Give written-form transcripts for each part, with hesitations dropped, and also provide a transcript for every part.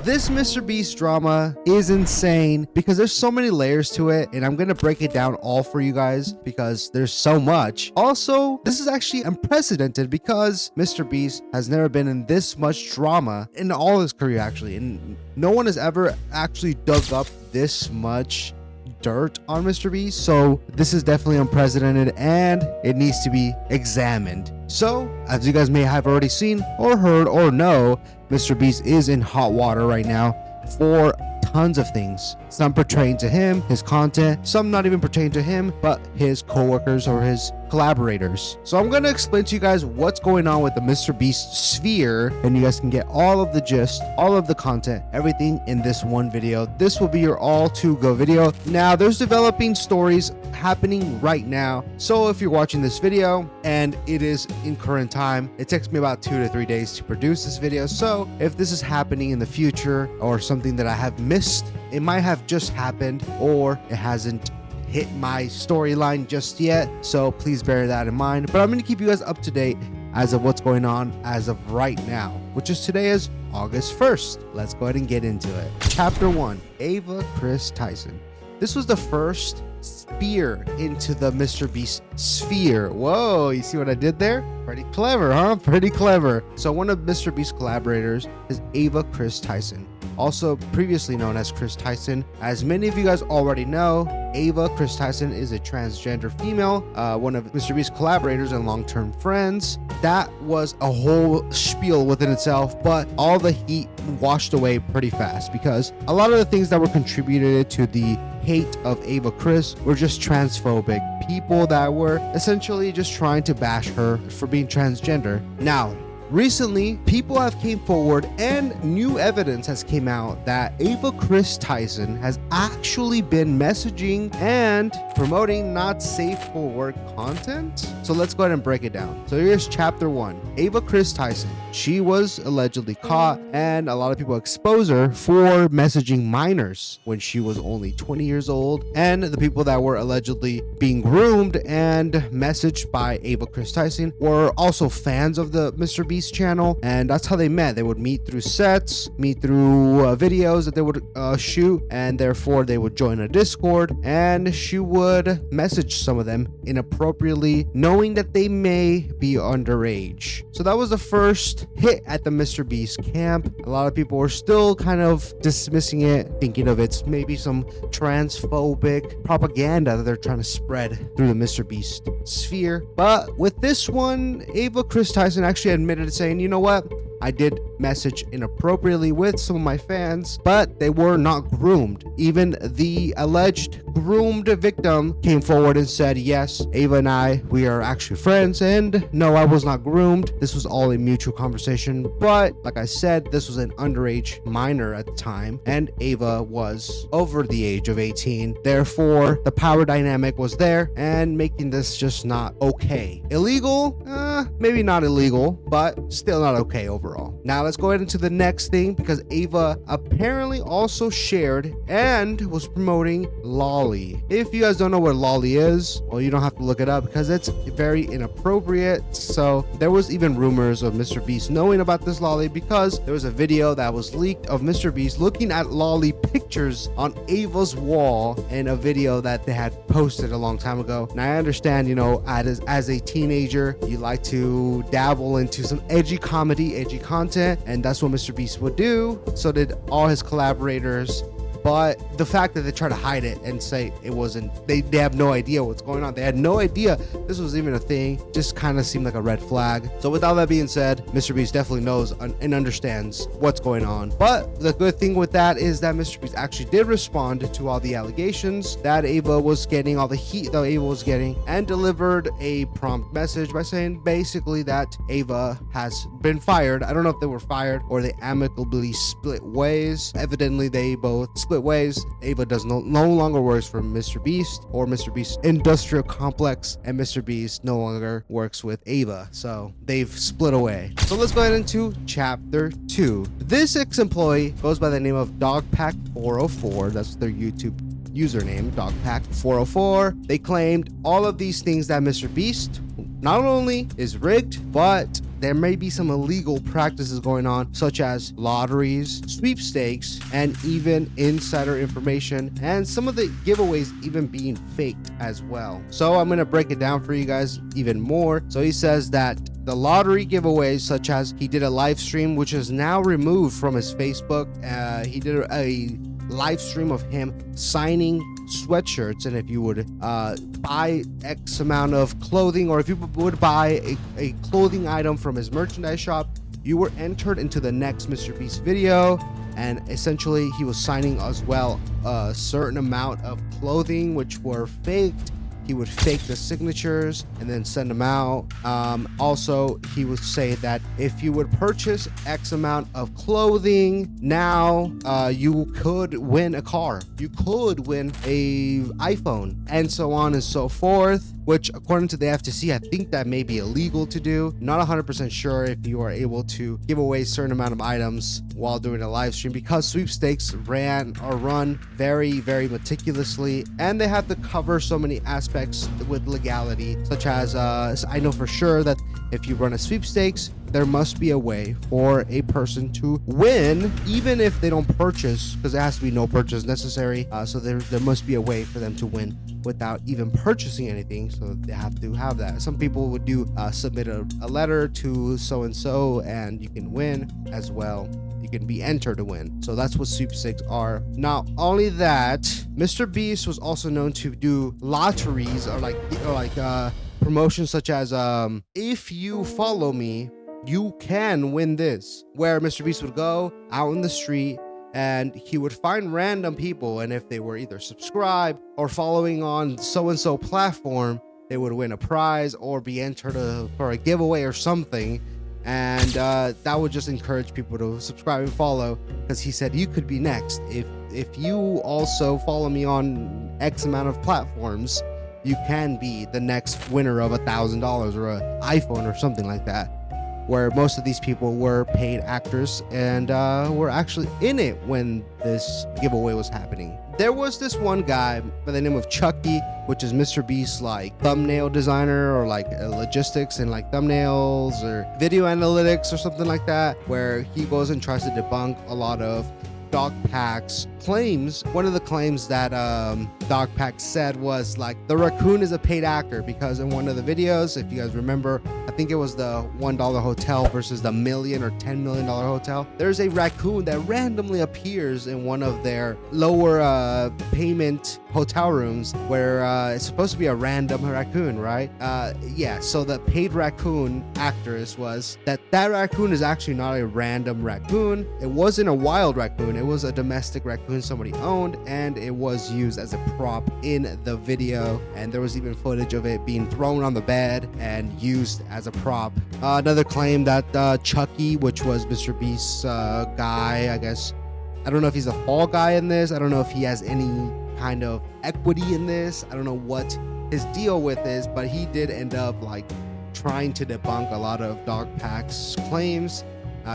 This Mr. Beast drama is insane because there's so many layers to it, and I'm gonna break it down all for you guys because there's so much. Also, this is actually unprecedented because Mr. Beast has never been in this much drama in all his career, actually, and no one has ever actually dug up this much dirt on Mr. Beast. So this is definitely unprecedented and it needs to be examined. So as you guys may have already seen or heard or know, Mr. Beast is in hot water right now for tons of things. Some pertaining to him, his content, some not even pertaining to him, but his co-workers or his collaborators. So I'm going to explain to you guys what's going on with the Mr. Beast sphere, and you guys can get all of the gist, all of the content, everything in this one video. This will be your all to go video. Now there's developing stories happening right now. So if you're watching this video and it is in current time, it takes me about 2 to 3 days to produce this video. So if this is happening in the future or something that I have missed, it might have just happened or it hasn't hit my storyline just yet. So please bear that in mind. But I'm going to keep you guys up to date as of what's going on as of right now, which is today is August 1st. Let's go ahead and get into it. Chapter 1, Ava Kris Tyson. This was the first spear into the Mr. Beast sphere. Whoa, you see what I did there? Pretty clever, huh? Pretty clever. So one of Mr. Beast's collaborators is Ava Kris Tyson, also previously known as Kris Tyson. As many of you guys already know, Ava Kris Tyson is a transgender female, one of Mr. Beast's collaborators and long-term friends. That was a whole spiel within itself, but all the heat washed away pretty fast because a lot of the things that were contributed to the hate of Ava Kris were just transphobic people that were essentially just trying to bash her for being transgender. Now, recently, people have came forward and new evidence has came out that Ava Kris Tyson has actually been messaging and promoting not safe for work content. So let's go ahead and break it down. So here's chapter 1. Ava Kris Tyson. She was allegedly caught and a lot of people expose her for messaging minors when she was only 20 years old. And the people that were allegedly being groomed and messaged by Ava Kris Tyson were also fans of the Mr. Beast channel, and that's how they met. They would meet through sets, meet through videos that they would shoot, and therefore they would join a Discord, and she would message some of them inappropriately, knowing that they may be underage. So that was the first hit at the Mr. Beast camp. A lot of people were still kind of dismissing it, thinking of it's maybe some transphobic propaganda that they're trying to spread through the Mr. Beast sphere. But with this one, Ava Kris Tyson actually admitted saying, you know what, I did message inappropriately with some of my fans, but they were not groomed. Even the alleged groomed victim came forward and said, yes, Ava and I, we are actually friends, and no, I was not groomed. This was all a mutual conversation. But like I said, this was an underage minor at the time, and Ava was over the age of 18. Therefore, the power dynamic was there and making this just not okay. Illegal? Maybe not illegal, but still not okay overall. Now let's go ahead into the next thing, because Ava apparently also shared and was promoting Lolly. If you guys don't know what Lolly is, well, you don't have to look it up because it's very inappropriate. So there was even rumors of Mr. Beast knowing about this Lolly because there was a video that was leaked of Mr. Beast looking at Lolly pictures on Ava's wall in a video that they had posted a long time ago. Now I understand, you know, as a teenager, you like to dabble into some edgy comedy, edgy content, and that's what Mr. Beast would do. So did all his collaborators. But the fact that they try to hide it and say it wasn't, they have no idea what's going on. They had no idea this was even a thing. Just kind of seemed like a red flag. So with all that being said, Mr. Beast definitely knows and understands what's going on. But the good thing with that is that Mr. Beast actually did respond to all the allegations that Ava was getting, all the heat that Ava was getting, and delivered a prompt message by saying basically that Ava has been fired. I don't know if they were fired or they amicably split ways. Evidently, they both split ways. Ava does no longer works for Mr. Beast or Mr. Beast Industrial Complex, and Mr. Beast no longer works with Ava. So they've split away. So let's go ahead into chapter 2. This ex-employee goes by the name of Dogpack404. That's their YouTube username, Dogpack404. They claimed all of these things that Mr. Beast not only is rigged, but there may be some illegal practices going on, such as lotteries, sweepstakes, and even insider information, and some of the giveaways even being faked as well. So I'm going to break it down for you guys even more. So he says that the lottery giveaways, such as he did a live stream, which is now removed from his Facebook. He did a live stream of him signing sweatshirts, and if you would buy X amount of clothing, or if you would buy a clothing item from his merchandise shop, you were entered into the next MrBeast video. And essentially he was signing as well a certain amount of clothing which were faked. He would fake the signatures and then send them out. Also, he would say that if you would purchase X amount of clothing now, you could win a car. You could win a iPhone, and so on and so forth, which according to the FTC, I think that may be illegal to do. Not 100% sure if you are able to give away a certain amount of items while doing a live stream, because sweepstakes run very, very meticulously, and they have to cover so many aspects with legality, such as I know for sure that if you run a sweepstakes, there must be a way for a person to win, even if they don't purchase, because there has to be no purchase necessary. So there must be a way for them to win without even purchasing anything. So they have to have that. Some people would do submit a letter to so and so, and you can win as well. You can be entered to win. So that's what sweepstakes are. Not only that, MrBeast was also known to do lotteries, or like promotions such as if you follow me, you can win this, where MrBeast would go out in the street and he would find random people, and if they were either subscribed or following on so and so platform, they would win a prize or be entered for a giveaway or something. And that would just encourage people to subscribe and follow, because he said you could be next if you also follow me on X amount of platforms. You can be the next winner of $1,000 or an iPhone or something like that, where most of these people were paid actors and were actually in it when this giveaway was happening. There was this one guy by the name of Chucky, which is MrBeast's like thumbnail designer, or like logistics and like thumbnails or video analytics or something like that, where he goes and tries to debunk a lot of Dogpack's claims. One of the claims that Dogpack said was like the raccoon is a paid actor, because in one of the videos, if you guys remember, I think it was the $1 hotel versus the $1 million or $10 million hotel, there's a raccoon that randomly appears in one of their lower payment hotel rooms, where it's supposed to be a random raccoon, right? Yeah, so the paid raccoon actress was that raccoon is actually not a random raccoon. It wasn't a wild raccoon. It was a domestic raccoon somebody owned, and it was used as a prop in the video, and there was even footage of it being thrown on the bed and used as a prop. Another claim that Chucky, which was MrBeast's guy, I guess, I don't know if he's a fall guy in this, I don't know if he has any kind of equity in this, I don't know what his deal with is, but he did end up like trying to debunk a lot of Dogpack's claims.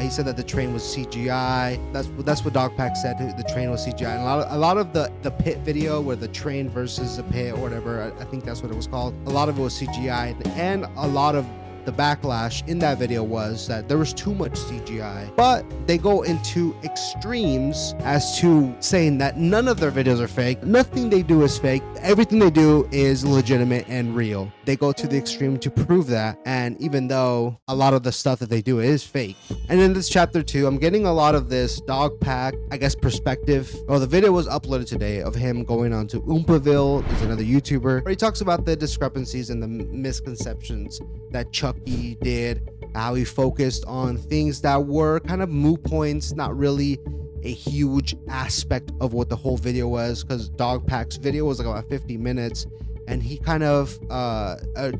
He said that the train was CGI. That's what Dogpack said. The train was CGI. And a lot of the pit video, where the train versus the pit or whatever, I think that's what it was called. A lot of it was CGI, and a lot of the backlash in that video was that there was too much CGI. But they go into extremes as to saying that none of their videos are fake. Nothing they do is fake. Everything they do is legitimate and real. They go to the extreme to prove that. And even though a lot of the stuff that they do is fake. And in this chapter 2, I'm getting a lot of this Dogpack, I guess, perspective. Oh, the video was uploaded today of him going on to Oompaville. There's another YouTuber where he talks about the discrepancies and the misconceptions that Chucky did, how he focused on things that were kind of moot points, not really a huge aspect of what the whole video was, because Dogpack's video was like about 50 minutes, and he kind of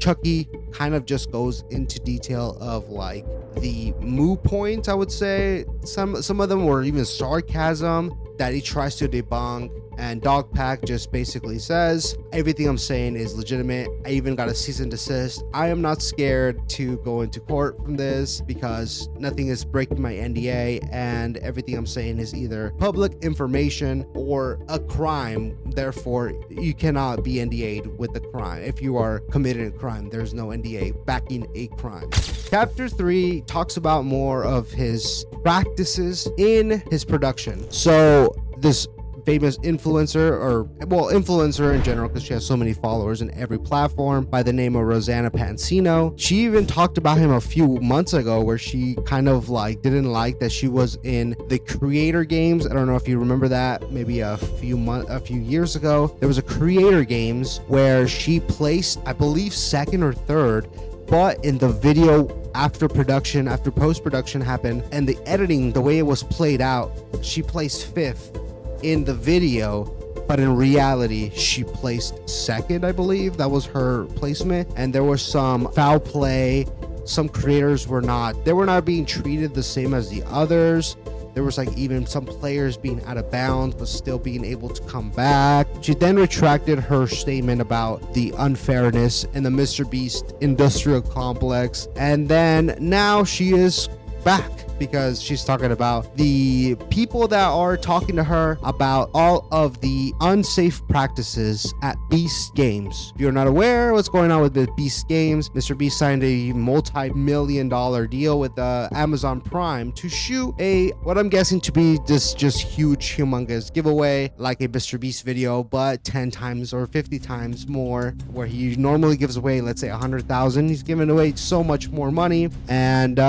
Chucky kind of just goes into detail of like the moot points. I would say some of them were even sarcasm that he tries to debunk. And Dogpack just basically says, everything I'm saying is legitimate. I even got a cease and desist. I am not scared to go into court from this because nothing is breaking my NDA, and everything I'm saying is either public information or a crime. Therefore, you cannot be NDA'd with the crime. If you are committing a crime, there's no NDA backing a crime. Chapter 3 talks about more of his practices in his production. So this famous influencer, or well, influencer in general, because she has so many followers in every platform, by the name of Rosanna Pansino. She even talked about him a few months ago, where she kind of like didn't like that she was in the creator games. I don't know if you remember that. Maybe a few years ago, there was a creator games where she placed, I believe, second or third, but in the video after production, after post-production happened, and the editing, the way it was played out, she placed fifth in the video, but in reality she placed second. I believe that was her placement, and there was some foul play. Some creators were not being treated the same as the others. There was like even some players being out of bounds but still being able to come back. She then retracted her statement about the unfairness in the MrBeast industrial complex, and then now she is back because she's talking about the people that are talking to her about all of the unsafe practices at Beast Games. If you're not aware what's going on with the Beast Games, MrBeast signed a multi-million-dollar deal with Amazon Prime to shoot a, what I'm guessing to be this just huge, humongous giveaway, like a MrBeast video, but 10 times or 50 times more, where he normally gives away, let's say 100,000. He's giving away so much more money, and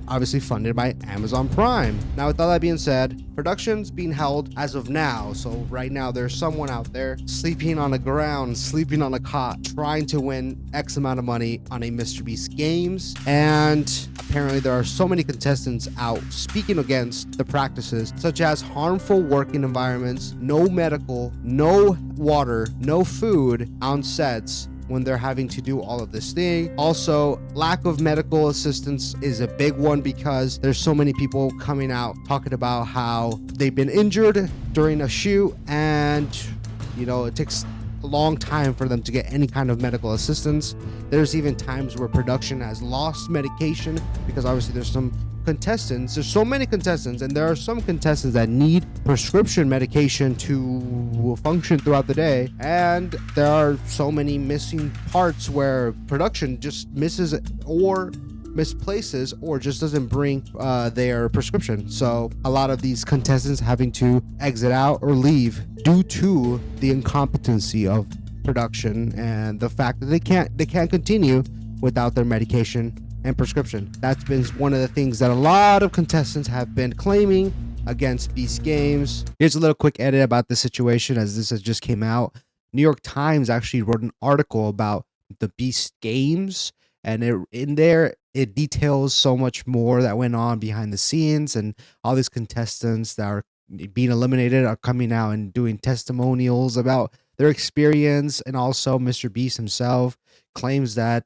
obviously funded by Amazon Prime. Now, with all that being said, production's being held as of now. So right now there's someone out there sleeping on the ground, sleeping on a cot, trying to win X amount of money on a MrBeast Games. And apparently there are so many contestants out speaking against the practices, such as harmful working environments, no medical, no water, no food on sets when they're having to do all of this thing. Also, lack of medical assistance is a big one, because there's so many people coming out talking about how they've been injured during a shoot, and you know, it takes a long time for them to get any kind of medical assistance. There's even times where production has lost medication, because obviously there's so many contestants, and there are some contestants that need prescription medication to function throughout the day, and there are so many missing parts where production just misses or misplaces or just doesn't bring their prescription. So a lot of these contestants having to exit out or leave due to the incompetency of production and the fact that they can't continue without their medication and prescription. That's been one of the things that a lot of contestants have been claiming against Beast Games. Here's a little quick edit about the situation, as this has just came out. New York Times actually wrote an article about the Beast Games, and in there it details so much more that went on behind the scenes, and all these contestants that are being eliminated are coming out and doing testimonials about their experience. And also MrBeast himself claims that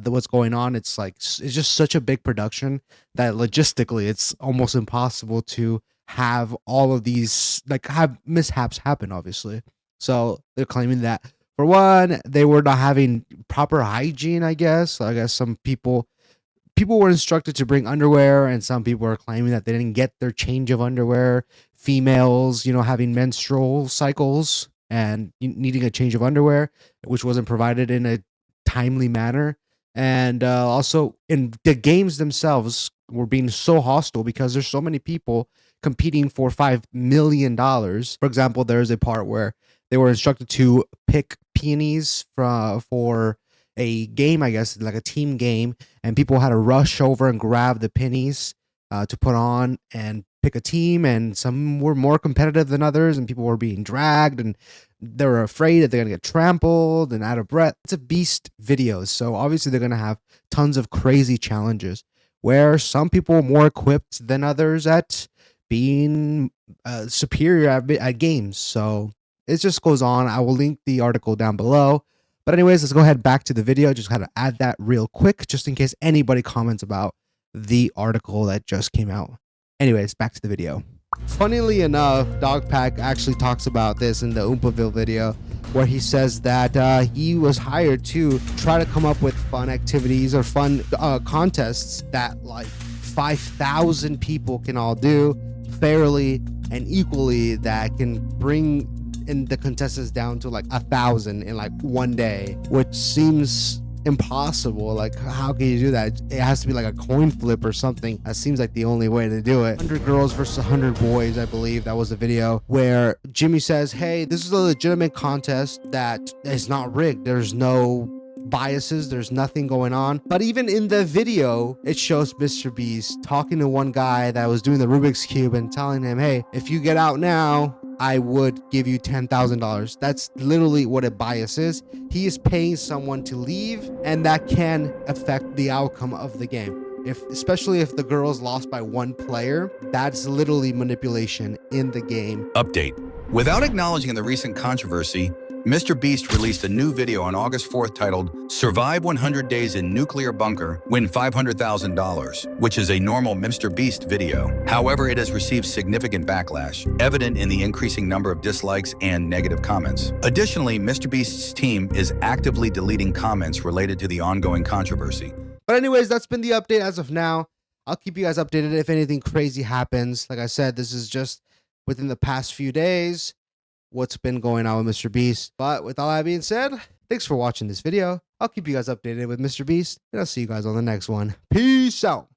what's going on, it's just such a big production that logistically it's almost impossible to have all of these, like, have mishaps happen, obviously. So they're claiming that, for one, they were not having proper hygiene, I guess. Some people were instructed to bring underwear, and some people are claiming that they didn't get their change of underwear. Females, you know, having menstrual cycles and needing a change of underwear, which wasn't provided in a timely manner. And also in the games themselves were being so hostile because there's so many people competing for $5 million. For example, there's a part where they were instructed to pick peonies for a game, I guess, like a team game, and people had to rush over and grab the pennies to put on and pick a team, and some were more competitive than others, and people were being dragged, and they were afraid that they're gonna get trampled and out of breath. It's a Beast video, so obviously they're gonna have tons of crazy challenges where some people are more equipped than others at being superior at games. So it just goes on. I will link the article down below. But anyways, let's go ahead back to the video. Just gotta add that real quick, just in case anybody comments about the article that just came out. Anyways, back to the video. Funnily enough, Dogpack actually talks about this in the Oompaville video, where he says that he was hired to try to come up with fun activities or fun contests that like 5,000 people can all do fairly and equally, that can bring in the contestants down to like 1,000 in like one day, which seems impossible. Like, how can you do that? It has to be like a coin flip or something. That seems like the only way to do it. 100 girls versus 100 boys, I believe that was the video where Jimmy says, hey, this is a legitimate contest that is not rigged. There's no biases, there's nothing going on. But even in the video, it shows MrBeast talking to one guy that was doing the Rubik's Cube and telling him, hey, if you get out now, I would give you $10,000. That's literally what a bias is. He is paying someone to leave, and that can affect the outcome of the game. Especially if the girls lost by one player, that's literally manipulation in the game. Update. Without acknowledging the recent controversy, MrBeast released a new video on August 4th titled, Survive 100 Days in Nuclear Bunker, Win $500,000, which is a normal MrBeast video. However, it has received significant backlash, evident in the increasing number of dislikes and negative comments. Additionally, MrBeast's team is actively deleting comments related to the ongoing controversy. But anyways, that's been the update as of now. I'll keep you guys updated if anything crazy happens. Like I said, this is just within the past few days what's been going on with MrBeast. But with all that being said, thanks for watching this video. I'll keep you guys updated with MrBeast, and I'll see you guys on the next one. Peace out.